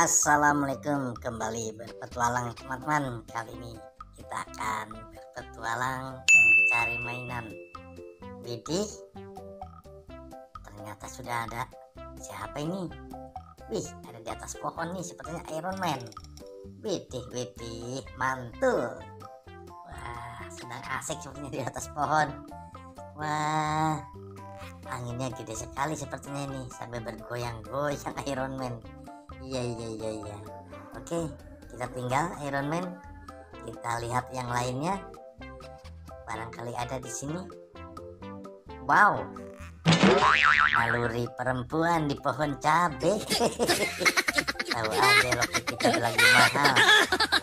Assalamualaikum, kembali berpetualang teman-teman. Kali ini kita akan berpetualang mencari mainan. Widih, ternyata sudah ada. Siapa ini? Wih, ada di atas pohon nih, sepertinya Iron Man. Widih, mantul. Wah, sedang asik sepertinya di atas pohon. Wah, anginnya gede sekali sepertinya ini, sampai bergoyang-goyang Iron Man. Iya. Oke, kita tinggal Iron Man. Kita lihat yang lainnya. Barangkali ada di sini. Wow, naluri perempuan di pohon cabe. Tahu aja loki kita lagi mahal.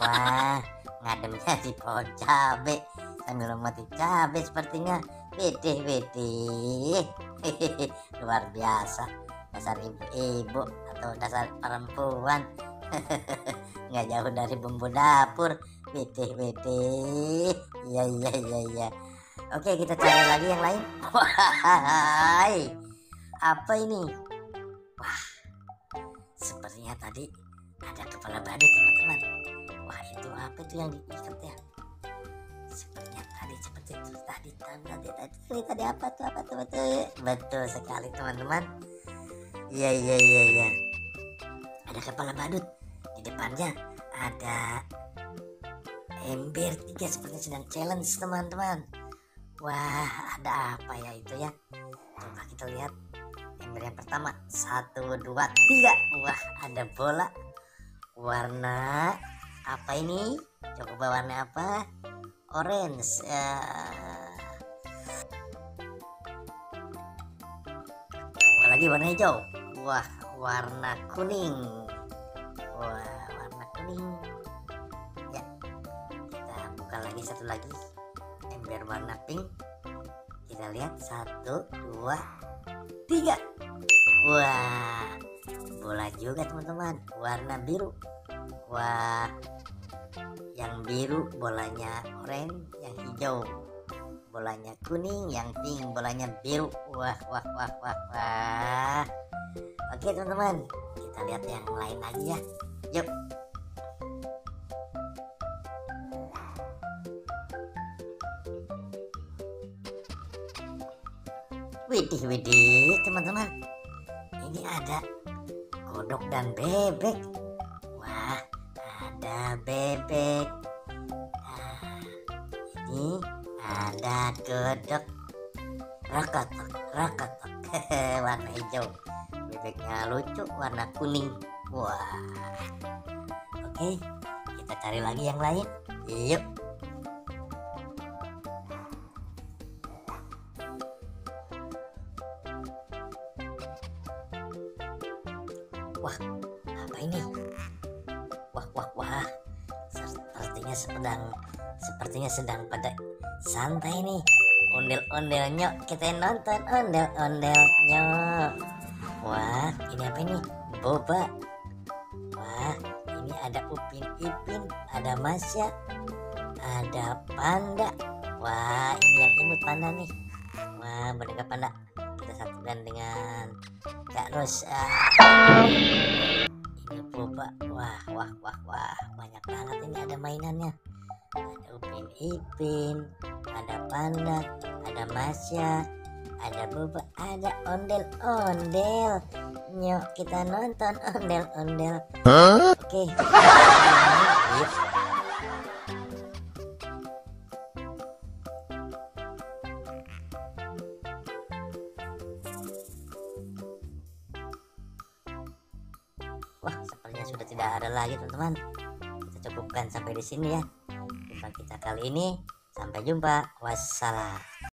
Wah, ngademnya di pohon cabe sambil memetik cabe sepertinya. Widih. Luar biasa. Dasar ibu-ibu atau dasar perempuan. Nggak jauh dari bumbu dapur. Widih. Iya. Oke, kita cari lagi yang lain. Wah, apa ini? Wah, sepertinya tadi ada kepala badut teman-teman. Wah, itu apa itu yang diikat ya? Sepertinya tadi seperti itu tadi apa tuh? Betul sekali teman-teman. Iya. Ada kepala badut. Di depannya ada ember 3 sepertinya sedang challenge teman-teman. Wah, ada apa ya itu ya? Coba kita lihat ember yang pertama. 1, 2, 3. Wah, ada bola. Warna apa ini? Coba warna apa? Orange. Apalagi warna hijau. Wah, warna kuning. Ya, kita buka lagi satu lagi. Ember warna pink. Kita lihat 1, 2, 3. Wah, bola juga teman-teman. Warna biru. Wah, yang biru bolanya oranye, yang hijau bolanya kuning, yang pink bolanya biru. Wah. Oke teman-teman, kita lihat yang lain lagi ya. Yuk. Widih teman-teman, ini ada kodok dan bebek. Wah, ada bebek. Ini ada kodok. Rokotok. Warna hijau. Bebeknya lucu, warna kuning. Wah. Oke, kita cari lagi yang lain. Yuk. Wah, apa ini? Wah. Sepertinya sedang pada santai nih. Ondel-ondelnya, kita nonton ondel-ondelnya. Wah, ini apa ini? Boba. Wah, ini ada Upin Ipin, ada Masya, ada Panda. Wah, ini yang imut Panda nih. Wah, boneka Panda. Kita satukan dengan Kak Ros. Ini Boba. Wah, banyak banget ini ada mainannya. Ada Upin Ipin, ada Panda, ada Masya, ada Boba, ada ondel-ondel. Yuk kita nonton ondel-ondel. Oke. Yuk. Wah, sepertinya sudah tidak ada lagi teman-teman. Kita cukupkan sampai di sini ya. Jumpa kita kali ini. Sampai jumpa. Wassalam.